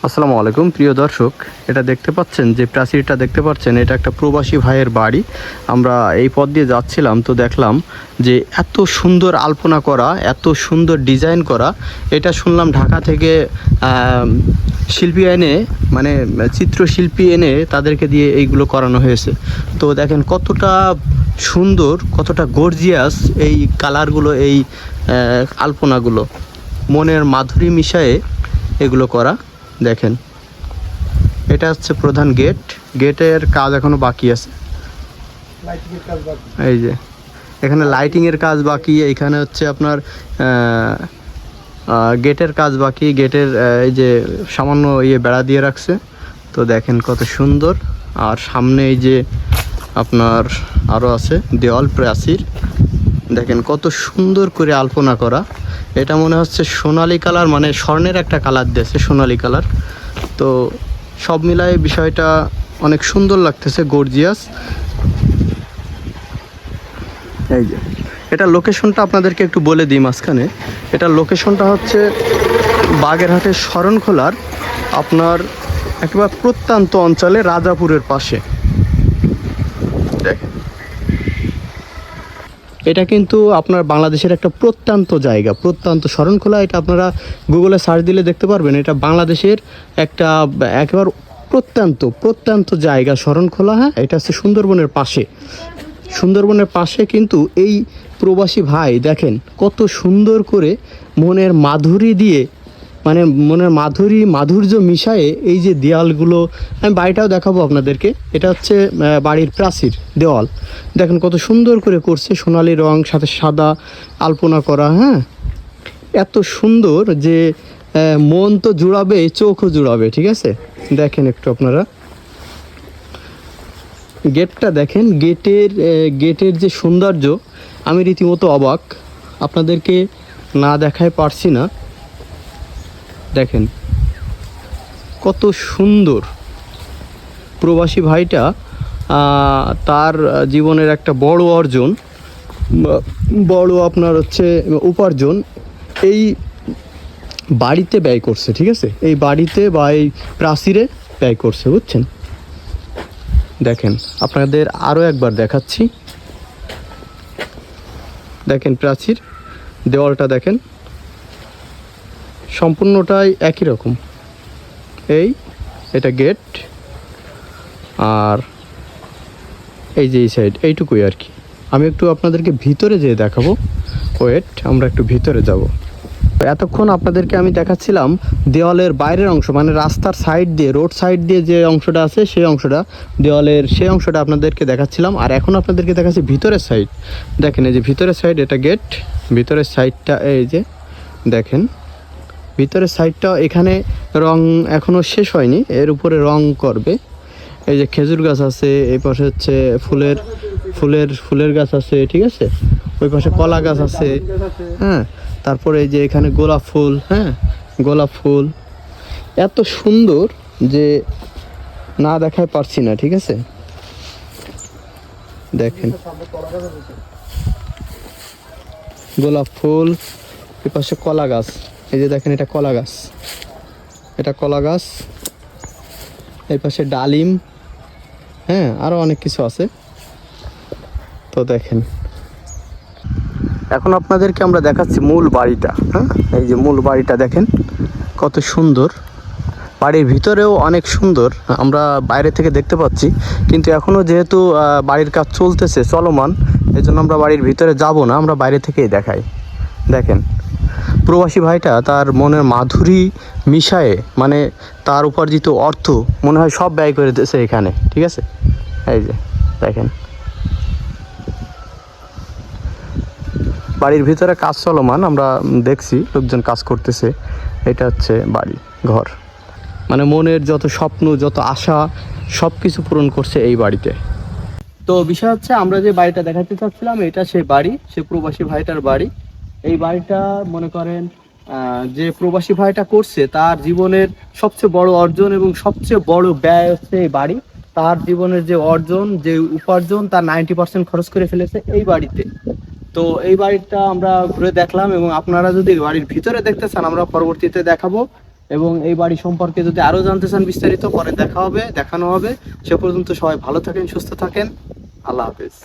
আসসালামু আলাইকুম প্রিয় দর্শক, এটা দেখতে পাচ্ছেন যে প্রাচীরটা দেখতে পাচ্ছেন, এটা একটা প্রবাসী ভাইয়ের বাড়ি। আমরা এই পথ দিয়ে যাচ্ছিলাম তো দেখলাম যে এত সুন্দর আলপনা করা, এত সুন্দর ডিজাইন করা। এটা শুনলাম ঢাকা থেকে শিল্পী এনে, মানে চিত্রশিল্পী এনে তাদেরকে দিয়ে এইগুলো করানো হয়েছে। তো দেখেন কতটা সুন্দর, কতটা গর্জিয়াস এই কালারগুলো, এই আলপনাগুলো মনের মাধুরী মিশায়ে এগুলো করা। দেখেন এটা হচ্ছে প্রধান গেট, গেটের কাজ এখনো বাকি আছে। এই যে এখানে লাইটিংয়ের কাজ বাকি, এখানে হচ্ছে আপনার গেটের কাজ বাকি। গেটের এই যে সামান্য বেড়া দিয়ে রাখছে। তো দেখেন কত সুন্দর। আর সামনে এই যে আপনার আরও আছে দেওয়াল প্রাচীর, দেখেন কত সুন্দর করে আলপনা করা। এটা মনে হচ্ছে সোনালি কালার, মানে স্বর্ণের একটা কালার দিয়েছে, সোনালি কালার। তো সব মিলায়ে বিষয়টা অনেক সুন্দর লাগতেছে, গর্জিয়াস। এই যে এটা লোকেশনটা আপনাদেরকে একটু বলে দিই মাঝখানে। এটা লোকেশনটা হচ্ছে বাগেরহাটের শরণখোলার আপনার একেবারে প্রত্যন্ত অঞ্চলে রাজাপুরের পাশে। দেখেন এটা কিন্তু আপনার বাংলাদেশের একটা প্রত্যন্ত জায়গা, প্রত্যন্ত শরণখোলা। এটা আপনারা গুগলে সার্চ দিলে দেখতে পারবেন। এটা বাংলাদেশের একটা একেবারে প্রত্যন্ত জায়গা শরণখোলা। হ্যাঁ, এটা হচ্ছে সুন্দরবনের পাশে। সুন্দরবনের পাশে কিন্তু এই প্রবাসী ভাই দেখেন কত সুন্দর করে মনের মাধুরী দিয়ে, মানে মনের মাধুর্য মিশায়ে এই যে দেওয়ালগুলো, আমি বাড়িটাও দেখাবো আপনাদেরকে। এটা হচ্ছে বাড়ির প্রাচীর দেওয়াল। দেখেন কত সুন্দর করে করছে, সোনালি রং সাথে সাদা আলপনা করা। হ্যাঁ, এত সুন্দর যে মন তো জুড়াবে, চোখও জুড়াবে। ঠিক আছে, দেখেন একটু আপনারা গেটটা দেখেন। গেটের যে সৌন্দর্য, আমি রীতিমতো অবাক, আপনাদেরকে না দেখায় পারছি না। দেখেন কত সুন্দর। প্রবাসী ভাইটা তার জীবনের একটা বড় অর্জন, বড় আপনার হচ্ছে উপার্জন এই বাড়িতে ব্যয় করছে। ঠিক আছে, এই বাড়িতে বা এই প্রাচীরে ব্যয় করছে, বুঝছেন। দেখেন আপনাদের আরও একবার দেখাচ্ছি। দেখেন প্রাচীর দেওয়ালটা দেখেন, সম্পূর্ণটাই একই রকম। এটা গেট, আর এই যে এই সাইড এইটুকুই আর কি। আমি একটু আপনাদেরকে ভিতরে যেয়ে দেখাবো। ওয়েট, আমরা একটু ভিতরে যাব। এতক্ষণ আপনাদেরকে আমি দেখাচ্ছিলাম দেওয়ালের বাইরের অংশ, মানে রাস্তার সাইড দিয়ে, রোড সাইড দিয়ে যে অংশটা আছে সেই অংশটা, দেওয়ালের সেই অংশটা আপনাদেরকে দেখাচ্ছিলাম। আর এখন আপনাদেরকে দেখাচ্ছি ভিতরের সাইড। দেখেন এই যে ভিতরের সাইড, এটা গেট। ভিতরের সাইডটা এই যে দেখেন, ভিতরের সাইডটা এখানে রং এখনও শেষ হয়নি, এর উপরে রং করবে। এই যে খেজুর গাছ আছে, এই পাশে হচ্ছে ফুলের গাছ আছে। ঠিক আছে, ওই পাশে কলা গাছ আছে। হ্যাঁ, তারপরে এই যে এখানে গোলাপ ফুল। হ্যাঁ, গোলাপ ফুল এত সুন্দর যে না দেখায় পারছি না। ঠিক আছে, দেখেন গোলাপ ফুল, এই পাশে কলা গাছ। এই যে দেখেন এটা কলা গাছ, এটা কলা গাছ। এই পাশে ডালিম। হ্যাঁ, আরও অনেক কিছু আছে। তো দেখেন এখন আপনাদেরকে আমরা দেখাচ্ছি মূল বাড়িটা। হ্যাঁ, এই যে মূল বাড়িটা দেখেন কত সুন্দর। বাড়ির ভিতরেও অনেক সুন্দর, আমরা বাইরে থেকে দেখতে পাচ্ছি। কিন্তু এখনও যেহেতু বাড়ির কাজ চলতেছে, চলমান, এই জন্য আমরা বাড়ির ভিতরে যাব না, আমরা বাইরে থেকেই দেখাই। দেখেন প্রবাসী ভাইটা তার মনের মাধুরী মিশায়ে, মানে তার উপার্জিত অর্থ মনে হয় সব ব্যয় করে দিয়েছে এখানে। ঠিক আছে, এই যে দেখেন বাড়ির ভিতরে কাজ চলমান, আমরা দেখছি লোকজন কাজ করতেছে। এটা হচ্ছে বাড়ি ঘর, মানে মনের যত স্বপ্ন, যত আশা, সব কিছু পূরণ করছে এই বাড়িতে। তো বিষয় হচ্ছে আমরা যে বাড়িটা দেখাতে চাচ্ছিলাম, এটা সেই বাড়ি, সে প্রবাসী ভাইটার বাড়ি। এই বাড়িটা মনে করেন যে প্রবাসী ভাইটা করছে, তার জীবনের সবচেয়ে বড় অর্জন এবং সবচেয়ে বড় ব্যয় হচ্ছে এই বাড়ি। তার জীবনের যে অর্জন, যে উপার্জন, তার 90% খরচ করে ফেলেছে এই বাড়িতে। তো এই বাড়িটা আমরা ঘুরে দেখলাম, এবং আপনারা যদি বাড়ির ভিতরে দেখতে চান আমরা পরবর্তীতে দেখাবো। এবং এই বাড়ি সম্পর্কে যদি আরও জানতে চান বিস্তারিত, পরে দেখানো হবে। সে পর্যন্ত সবাই ভালো থাকেন, সুস্থ থাকেন। আল্লাহ হাফেজ।